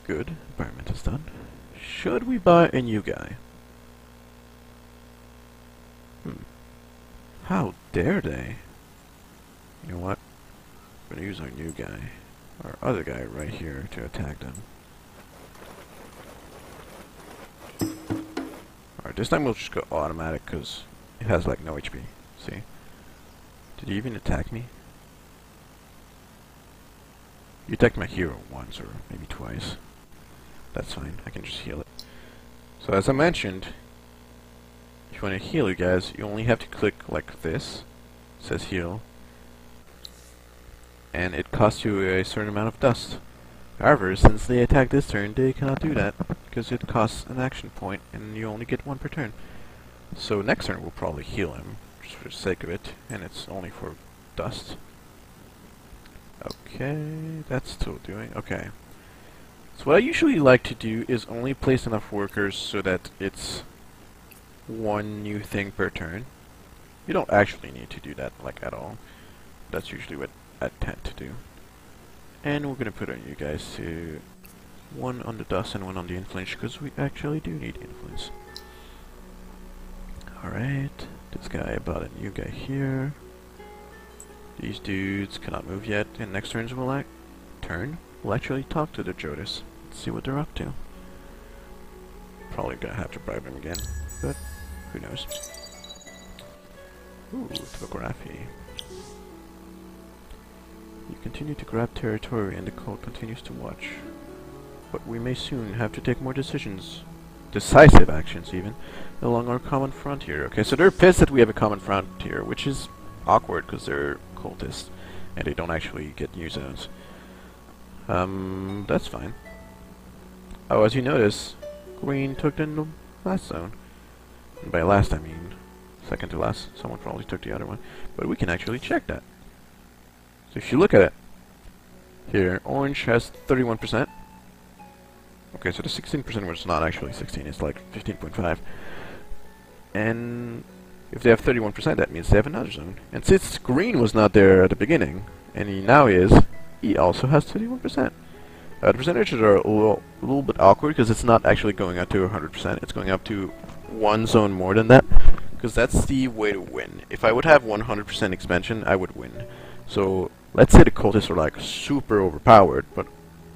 Good. Environment is done. Should we buy a new guy? How dare they? You know what? We're gonna use our new guy, our other guy right here, to attack them. Alright, this time we'll just go automatic because it has like no HP. See? Did he even attack me? You attacked my hero once or maybe twice. That's fine, I can just heal it. So as I mentioned, if you want to heal you guys, you only have to click like this. It says heal. And it costs you a certain amount of dust. However, since they attack this turn, they cannot do that, because it costs an action point, and you only get one per turn. So next turn we'll probably heal him, just for the sake of it, and it's only for dust. Okay, that's still doing, okay. So what I usually like to do is only place enough workers so that it's one new thing per turn. You don't actually need to do that, like, at all. That's usually what I tend to do. And we're gonna put our new guys to one on the dust and one on the influence, because we actually do need influence. Alright, this guy bought a new guy here. These dudes cannot move yet, and next turn we'll actually talk to the Jodas. Let's see what they're up to. Probably gonna have to bribe them again, but who knows. Ooh, topography. You continue to grab territory and the cult continues to watch. But we may soon have to take more decisions, decisive actions even, along our common frontier. Okay, so they're pissed that we have a common frontier, which is awkward because they're cultists and they don't actually get new zones. That's fine. Oh, as you notice, Green took the last zone. And by last I mean second to last. Someone probably took the other one. But we can actually check that. So if you look at it, here, orange has 31%. Okay, so the 16% was not actually 16, it's like 15.5. And if they have 31%, that means they have another zone. And since green was not there at the beginning, and he now is, he also has 31%. The percentages are a little bit awkward because it's not actually going up to 100%, it's going up to one zone more than that, because that's the way to win. If I would have 100% expansion, I would win. So let's say the cultists are like super overpowered, but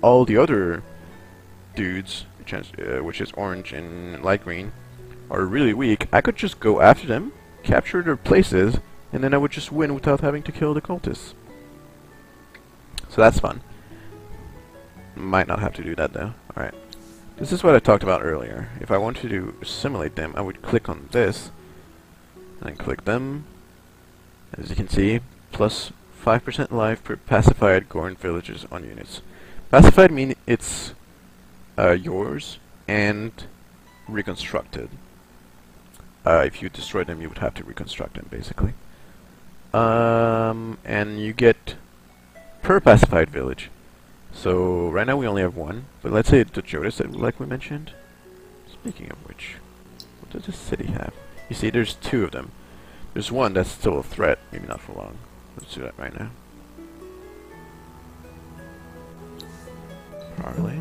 all the other dudes, which is orange and light green, are really weak. I could just go after them, capture their places, and then I would just win without having to kill the cultists. So that's fun. Might not have to do that though. Alright. This is what I talked about earlier. If I wanted to assimilate them, I would click on this, and click them. As you can see, plus 5% life per pacified Gorn villages on units. Pacified means it's yours and reconstructed. If you destroy them, you would have to reconstruct them, basically. And you get per pacified village. So right now we only have one, but let's say the Jodas, like we mentioned. Speaking of which, what does this city have? You see, there's two of them. There's one that's still a threat, maybe not for long. Let's do that right now. Parley.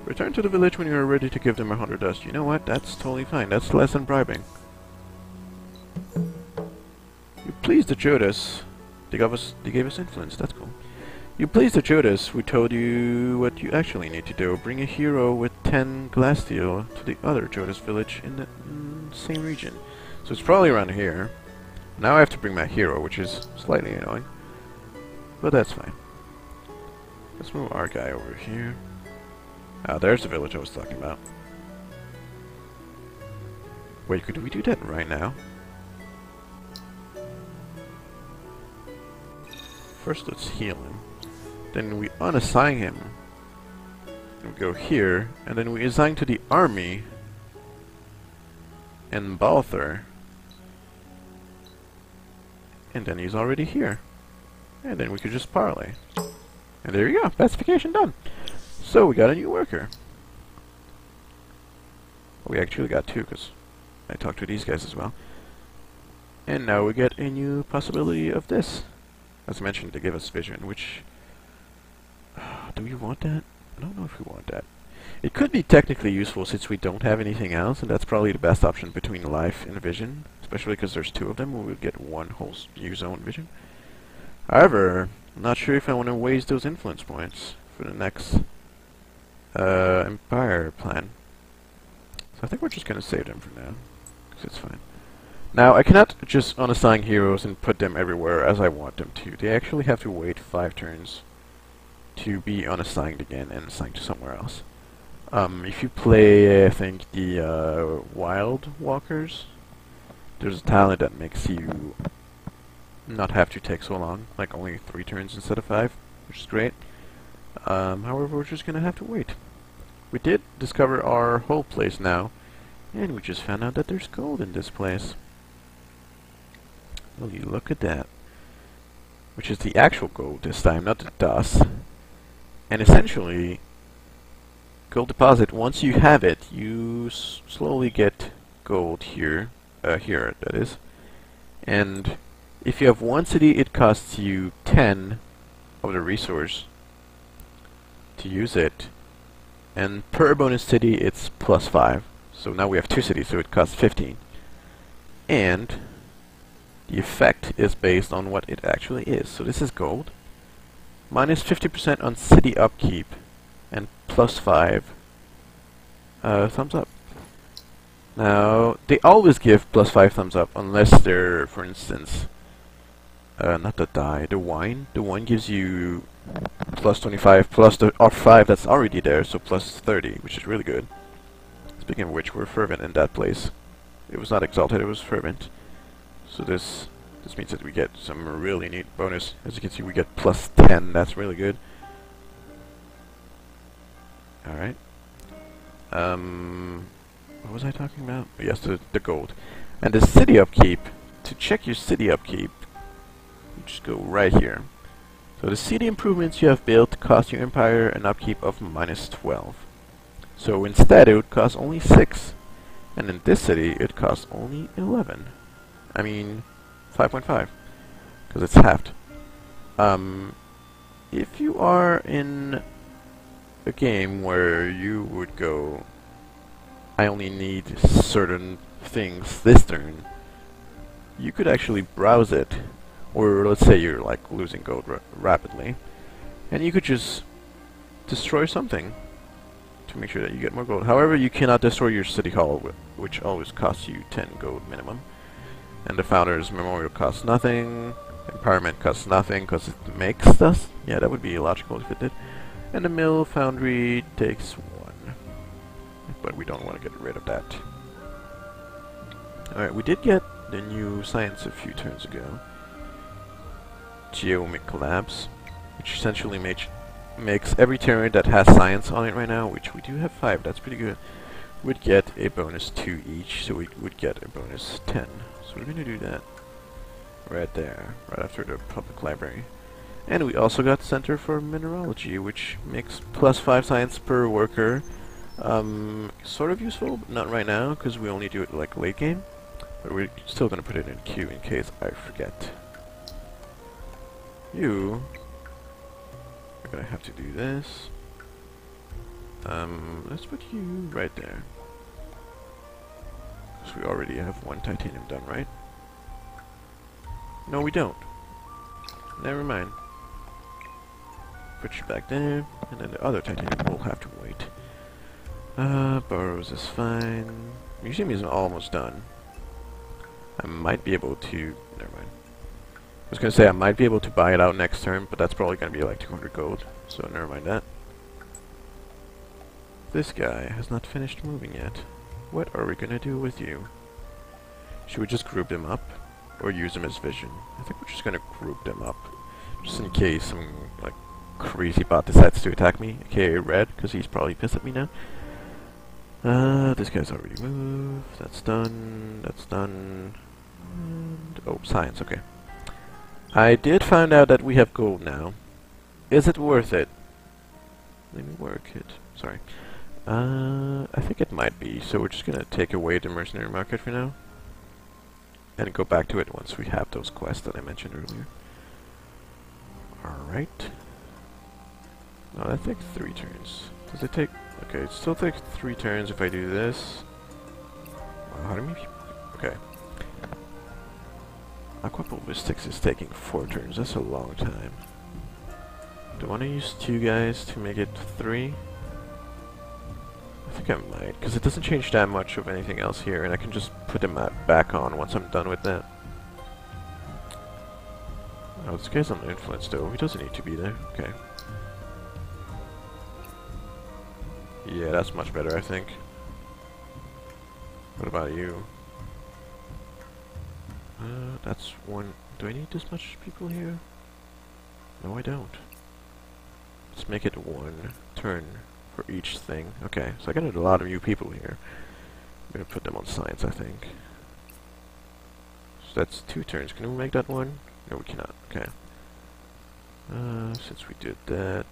Return to the village when you are ready to give them 100 dust. You know what? That's totally fine. That's less than bribing. You pleased the Jodas. They gave us influence. That's cool. You pleased the Jodas. We told you what you actually need to do. Bring a hero with 10 glass steel to the other Jodas village in the same region. So it's probably around here. Now I have to bring my hero, which is slightly annoying. But that's fine. Let's move our guy over here. Ah, there's the village I was talking about. Wait, could we do that right now? First, let's heal him. Then we unassign him. And we go here, and then we assign to the army and Balthar. And then he's already here. And then we could just parley. And there you go, pacification done. So we got a new worker. We actually got two, because I talked to these guys as well. And now we get a new possibility of this. As mentioned, they give us vision, which... do we want that? I don't know if we want that. It could be technically useful since we don't have anything else, and that's probably the best option between life and vision, especially because there's two of them, we would get one whole U-zone vision. However, I'm not sure if I want to waste those influence points for the next Empire plan. So I think we're just going to save them for now, because it's fine. Now, I cannot just unassign heroes and put them everywhere as I want them to. They actually have to wait 5 turns to be unassigned again and assigned to somewhere else. If you play, I think, the Wild Walkers, there's a talent that makes you not have to take so long, like only 3 turns instead of 5, which is great. However, we're just gonna have to wait. We did discover our whole place now, and we just found out that there's gold in this place. Well, you look at that. Which is the actual gold this time, not the dust. And essentially, gold deposit, once you have it, you slowly get gold here, here that is. And if you have one city, it costs you 10 of the resource to use it. And per bonus city, it's plus 5. So now we have 2 cities, so it costs 15. And the effect is based on what it actually is. So this is gold. Minus 50% on city upkeep. And plus 5 thumbs up. Now, they always give plus 5 thumbs up unless they're, for instance, not the dye, the wine. The wine gives you plus 25 plus the R5 that's already there, so plus 30, which is really good. Speaking of which, we're fervent in that place. It was not exalted, it was fervent. So this means that we get some really neat bonus. As you can see, we get plus 10, that's really good. Alright. What was I talking about? Yes, the gold. And the city upkeep, to check your city upkeep, you just go right here. So the city improvements you have built cost your empire an upkeep of minus 12. So instead it would cost only 6. And in this city it costs only 11. I mean 5.5. Because it's halved. If you are in a game where you would go, I only need certain things this turn, you could actually browse it. Or let's say you're like losing gold rapidly, and you could just destroy something to make sure that you get more gold. However, you cannot destroy your city hall, which always costs you 10 gold minimum. And the founder's memorial costs nothing. Empowerment costs nothing because it makes stuff. Yeah, that would be illogical if it did. And the mill foundry takes 1, but we don't want to get rid of that. Alright, we did get the new science a few turns ago. Geomic collapse, which essentially makes every turn that has science on it right now, which we do have 5, that's pretty good, would get a bonus 2 each, so we would get a bonus 10. So we're going to do that right there, right after the public library. And we also got Center for Mineralogy, which makes plus 5 science per worker. Sort of useful, but not right now, because we only do it like late game. But we're still going to put it in queue in case I forget. You are going to have to do this. Let's put you right there. Because we already have 1 titanium done, right? No, we don't. Never mind. Put you back there, and then the other titanium will have to wait. Burrows is fine. Museum is almost done. I might be able to... Never mind. I was going to say I might be able to buy it out next turn, but that's probably going to be like 200 gold, so never mind that. This guy has not finished moving yet. What are we going to do with you? Should we just group them up? Or use them as vision? I think we're just going to group them up. Just in case some like crazy bot decides to attack me, aka Red, because he's probably pissed at me now. This guy's already moved. That's done. That's done. And oh, science, okay. I did find out that we have gold now. Is it worth it? Let me work it. Sorry. I think it might be, so we're just gonna take away the mercenary market for now. And go back to it once we have those quests that I mentioned earlier. Alright. No, that takes 3 turns. Does it take... Okay, it still takes 3 turns if I do this. How many people? Okay. Aquaballistics is taking 4 turns. That's a long time. Do I want to use 2 guys to make it 3? I think I might, because it doesn't change that much of anything else here, and I can just put the map back on once I'm done with that. Oh, this guy's on influence though. He doesn't need to be there. Okay. Yeah, that's much better, I think. What about you? That's one... Do I need this much people here? No, I don't. Let's make it 1 turn for each thing. Okay, so I got a lot of new people here. I'm gonna put them on science, I think. So that's 2 turns. Can we make that 1? No, we cannot. Okay. Since we did that,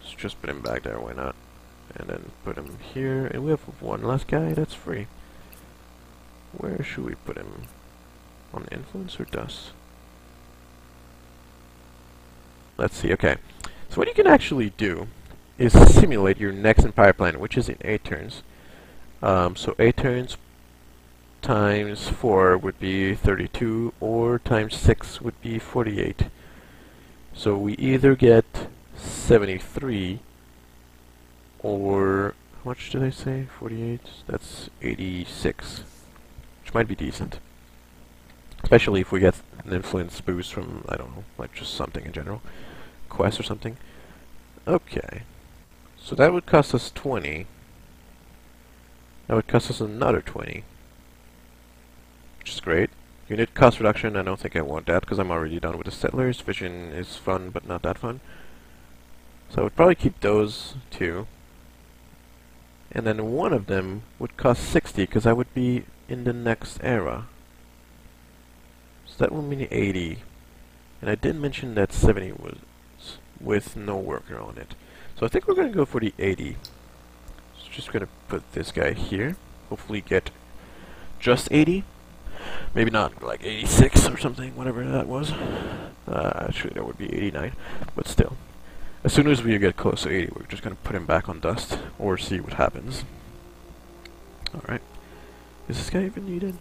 let's just put him back there. Why not? And then put him here, and we have 1 last guy that's free. Where should we put him? On influence or dust? Let's see. Okay. So what you can actually do is simulate your next Empire plan, which is in 8 turns. So 8 turns times 4 would be 32, or times 6 would be 48. So we either get 73, or how much did I say? 48? That's 86, which might be decent. Especially if we get an influence boost from, I don't know, like just something in general. Quest or something. Okay. So that would cost us 20. That would cost us another 20. Which is great. Unit cost reduction, I don't think I want that because I'm already done with the settlers. Vision is fun, but not that fun. So I would probably keep those 2. And then one of them would cost 60 because I would be in the next era. So that would mean 80. And I did mention that 70 was with no worker on it. So I think we're going to go for the 80. So just going to put this guy here. Hopefully get just 80. Maybe not like 86 or something, whatever that was. Actually, that would be 89. But still. As soon as we get close to 80, we're just going to put him back on dust. Or see what happens. Alright. Is this guy even needed?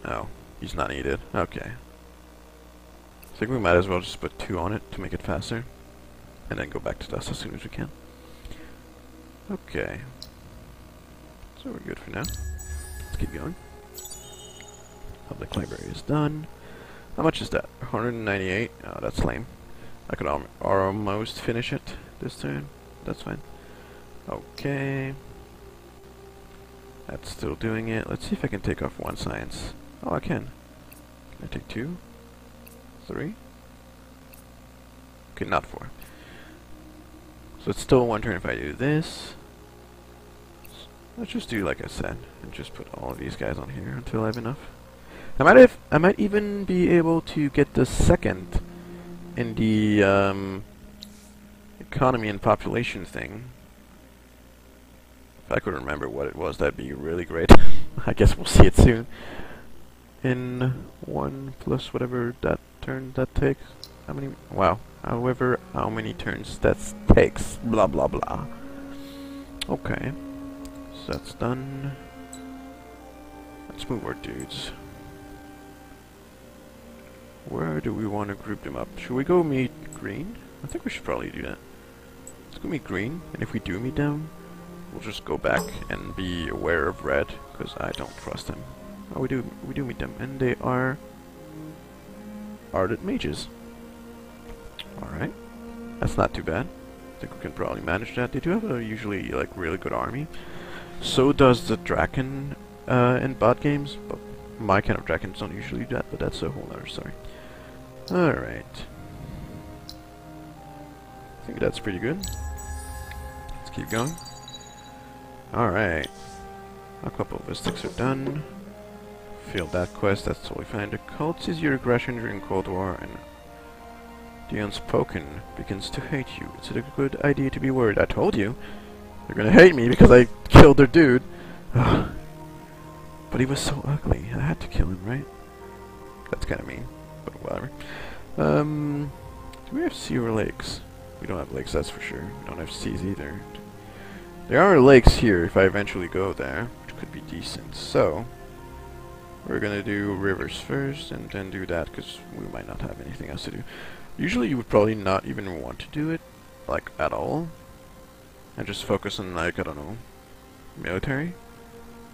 Oh. He's not needed. Okay. I think we might as well just put 2 on it to make it faster. And then go back to dust as soon as we can. Okay. So we're good for now. Let's keep going. Public library is done. How much is that? 198? Oh, that's lame. I could almost finish it this turn. That's fine. Okay. That's still doing it. Let's see if I can take off 1 science. Oh, I can. Can I take 2? 3? Okay, not 4. So it's still 1 turn if I do this. Let's just do like I said, and just put all of these guys on here until I have enough. I might even be able to get the second in the economy and population thing. If I could remember what it was, that'd be really great. I guess we'll see it soon. In 1 plus whatever that turn that takes. How many? Wow. However, how many turns that takes. Blah blah blah. Okay. So that's done. Let's move our dudes. Where do we want to group them up? Should we go meet green? I think we should probably do that. Let's go meet green, and if we do meet them, we'll just go back and be aware of red, because I don't trust them. Oh, we do meet them, and they are ardent mages. Alright. That's not too bad. I think we can probably manage that. They do have a usually like really good army. So does the Draken in bot games, but my kind of Drakens don't usually do that, but that's a whole other story. Alright. I think that's pretty good. Let's keep going. Alright. A couple of mystics are done. Failed that quest, that's totally fine. The cult sees your aggression during Cold War, and the unspoken begins to hate you. It's a good idea to be worried. I told you. They're gonna hate me because I killed their dude. But he was so ugly. I had to kill him, right? That's kinda mean, but whatever. Do we have Sewer Lakes? We don't have lakes, that's for sure. We don't have seas either. There are lakes here if I eventually go there, which could be decent. So, we're gonna do rivers first, and then do that, because we might not have anything else to do. Usually you would probably not even want to do it, like, at all. And just focus on, like, I don't know, military.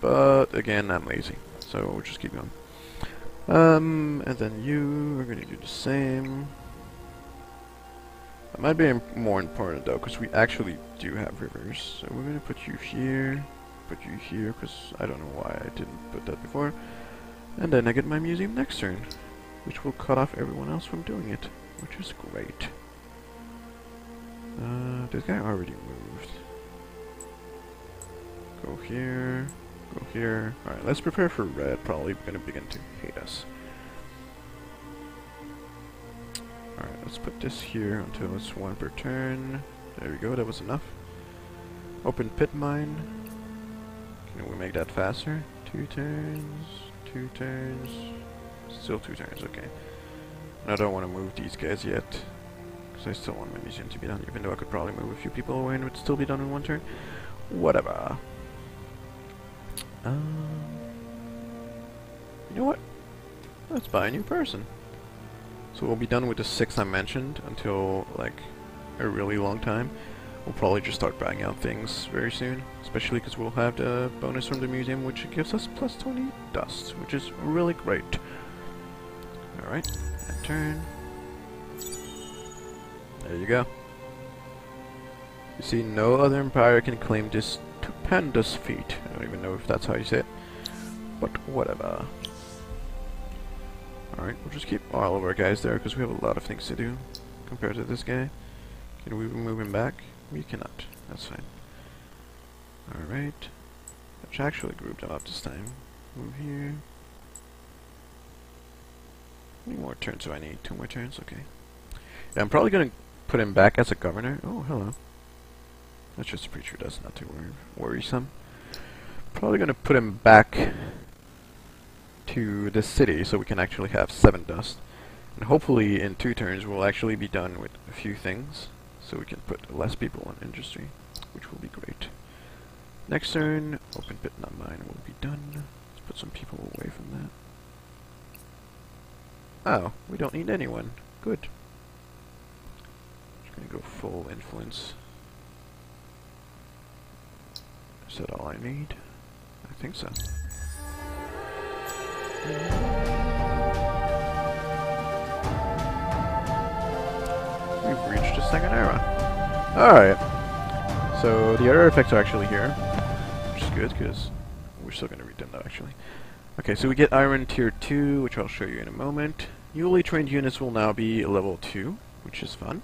But, again, I'm lazy, so we'll just keep going. And then we're gonna do the same. That might be more important, though, because we actually do have rivers. So we're gonna put you here, because I don't know why I didn't put that before. And then I get my museum next turn, which will cut off everyone else from doing it, which is great. This guy already moved. Go here, go here. Alright, let's prepare for red, probably gonna begin to hate us. Alright, let's put this here until it's 1 per turn. There we go, that was enough. Open pit mine. Can we make that faster? 2 turns, 2 turns. Still 2 turns, okay. And I don't want to move these guys yet, because I still want my museum to be done, even though I could probably move a few people away and it would still be done in 1 turn. Whatever. You know what? Let's buy a new person. So we'll be done with the 6 I mentioned until, like, a really long time. We'll probably just start buying out things very soon, especially because we'll have the bonus from the museum, which gives us plus 20 dust, which is really great. Alright, end turn. There you go. You see, no other empire can claim this stupendous feat. I don't even know if that's how you say it, but whatever. Alright, we'll just keep all of our guys there because we have a lot of things to do compared to this guy. Can we move him back? We cannot. That's fine. Alright. Let's actually group them up this time. Move here. How many more turns do I need? 2 more turns? Okay. Yeah, I'm probably going to put him back as a governor. Oh, hello. That's just a preacher, that's not too worrisome. Probably going to put him back to the city so we can actually have 7 dust. And hopefully in 2 turns we'll actually be done with a few things, so we can put less people in industry, which will be great. Next turn, open pit not mine will be done. Let's put some people away from that. Oh, we don't need anyone. Good. Just gonna go full influence. Is that all I need? I think so. We've reached the 2nd era. Alright. So the other effects are actually here, which is good because we're still going to read them though actually. Okay, so we get Iron Tier 2, which I'll show you in a moment. Newly trained units will now be level 2, which is fun.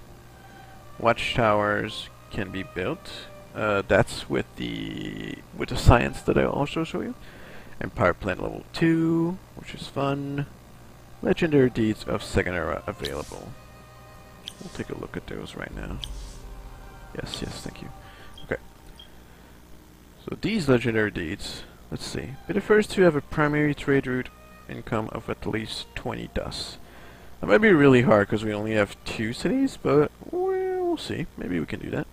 Watchtowers can be built. That's with the science that I'll also show you. Empire Plant level 2, which is fun. Legendary Deeds of 2nd Era available. We'll take a look at those right now. Yes, thank you. Okay. So these Legendary Deeds, let's see. Be the first to have a primary trade route income of at least 20 dust. That might be really hard because we only have 2 cities, but we'll see. Maybe we can do that.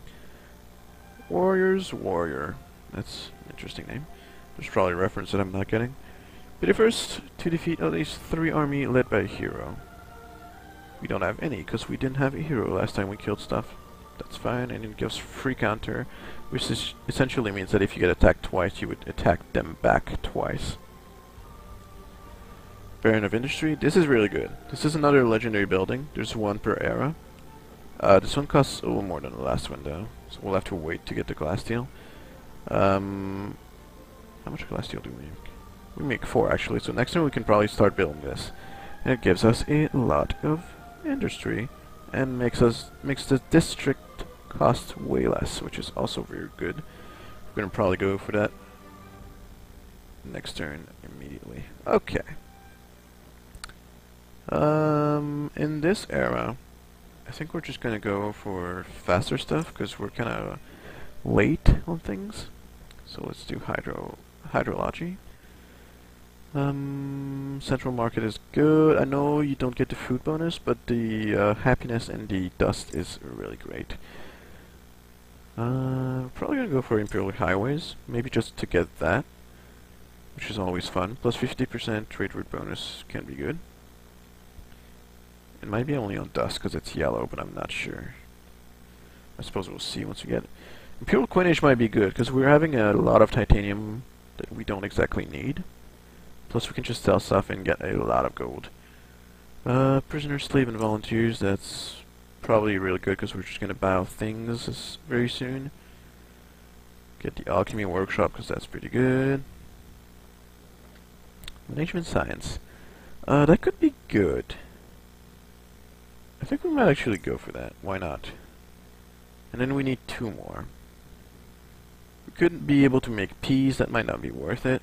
Warrior's Warrior. That's an interesting name. There's probably a reference that I'm not getting. Be the first to defeat at least 3 army led by a hero. We don't have any because we didn't have a hero last time we killed stuff. That's fine, and it gives free counter, which essentially means that if you get attacked twice, you would attack them back twice. Baron of Industry. This is really good. This is another legendary building. There's 1 per era. This one costs a little more than the last one though, so we'll have to wait to get the glass steel. How much glass steel do we make? We make 4 actually, so next time we can probably start building this. And it gives us a lot of industry and makes the district cost way less, which is also very good. We're gonna probably go for that next turn immediately. Okay. In this era, I think we're just gonna go for faster stuff because we're kind of late on things. So let's do hydrology. Central market is good. I know you don't get the food bonus, but the happiness and the dust is really great. Probably gonna go for Imperial Highways, maybe just to get that, which is always fun. Plus 50% trade route bonus can be good. It might be only on dust because it's yellow, but I'm not sure. I suppose we'll see once we get it. Imperial coinage might be good because we're having a lot of titanium that we don't exactly need. Plus we can just sell stuff and get a lot of gold. Prisoner, slave, and volunteers, that's probably really good because we're just going to buy things very soon. Get the alchemy workshop because that's pretty good. Management science. That could be good. I think we might actually go for that. Why not? And then we need 2 more. We could be able to make peas, that might not be worth it.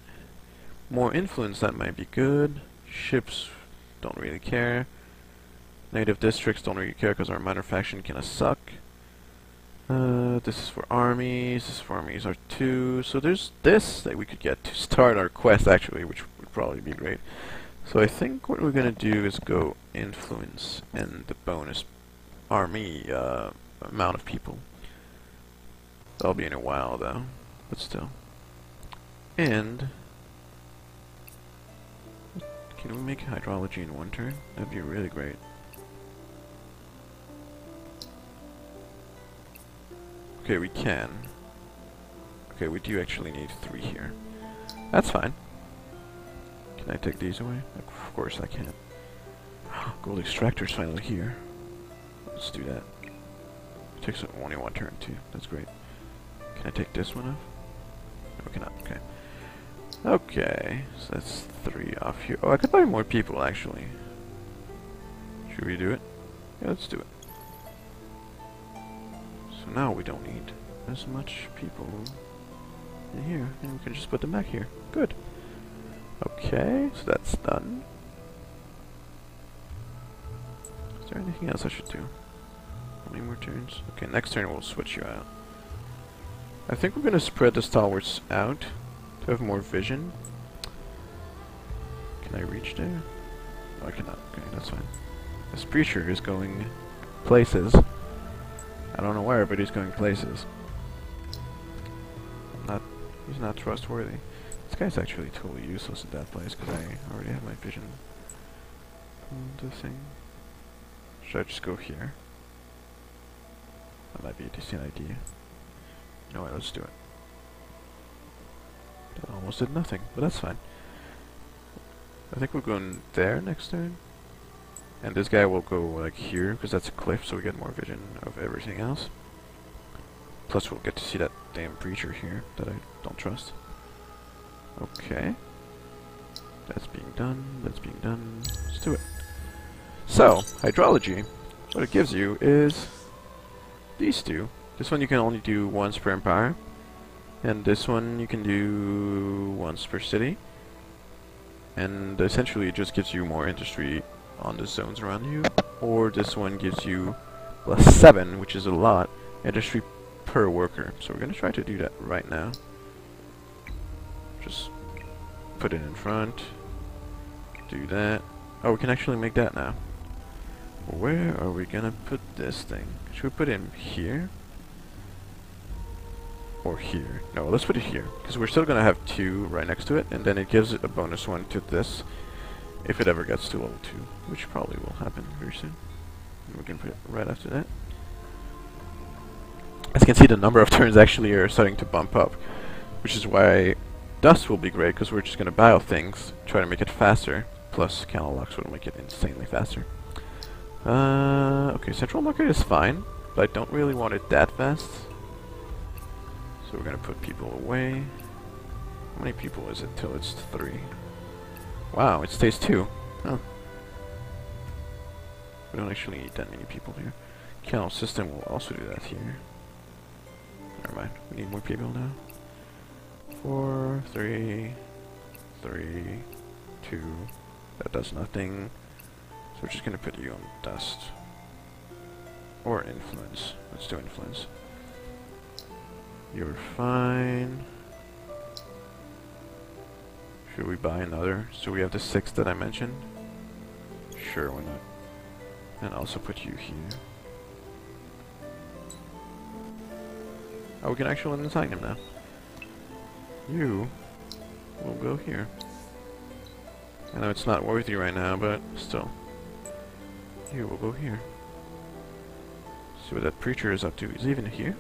More influence, that might be good. Ships, don't really care. Native districts, don't really care because our minor faction kinda suck. This is for armies, this is for armies R2. So there's this that we could get to start our quest actually, which would probably be great. So I think what we're gonna do is go influence and the bonus army amount of people. That'll be in a while though, but still. And can we make hydrology in 1 turn? That'd be really great. Okay, we can. Okay, we do actually need 3 here. That's fine. Can I take these away? Of course I can. Gold extractor's finally here. Let's do that. It takes only 1 turn too. That's great. Can I take this one off? No, we cannot. Okay. Okay, so that's 3 off here. Oh, I could buy more people actually. Should we do it? Yeah, let's do it. So now we don't need as much people in here, and we can just put them back here. Good. Okay, so that's done. Is there anything else I should do? How many more turns? Okay, next turn we'll switch you out. I think we're gonna spread the stalwarts out to have more vision. Can I reach there? Oh, I cannot. Okay, that's fine. This preacher is going places. I don't know where, but he's going places. He's not trustworthy. This guy's actually totally useless at that place because I already have my vision on the thing. Should I just go here? That might be a decent idea. No, wait, let's do it. That almost did nothing, but that's fine. I think we're going there next turn. And this guy will go like here, because that's a cliff, so we get more vision of everything else. Plus we'll get to see that damn preacher here that I don't trust. Okay. That's being done, that's being done. Let's do it. So, hydrology, what it gives you is these 2. This one you can only do once per empire. And this one you can do once per city. And essentially it just gives you more industry on the zones around you. Or this one gives you +7, which is a lot, industry per worker. So we're going to try to do that right now. Just put it in front. Do that. Oh, we can actually make that now. Where are we going to put this thing? Should we put it in here? Or here? No, let's put it here. Because we're still going to have 2 right next to it. And then it gives it a bonus 1 to this. If it ever gets to level 2. Which probably will happen very soon. And we can put it right after that. As you can see, the number of turns actually are starting to bump up. Which is why dust will be great. Because we're just going to buy out things. Try to make it faster. Plus canal locks will make it insanely faster. Okay, central market is fine. But I don't really want it that fast. So we're gonna put people away. How many people is it till it's 3? Wow, it stays 2. Huh. We don't actually need that many people here. Canal system will also do that here. Never mind, we need more people now. 4, 3, 3, 2. That does nothing. So we're just gonna put you on dust. Or influence. Let's do influence. You're fine. Should we buy another so we have the 6 that I mentioned? Sure, why not? And also put you here. Oh, we can actually assign him now. You will go here. I know it's not worthy right now, but still. You will go here. See what that preacher is up to. Is he even here?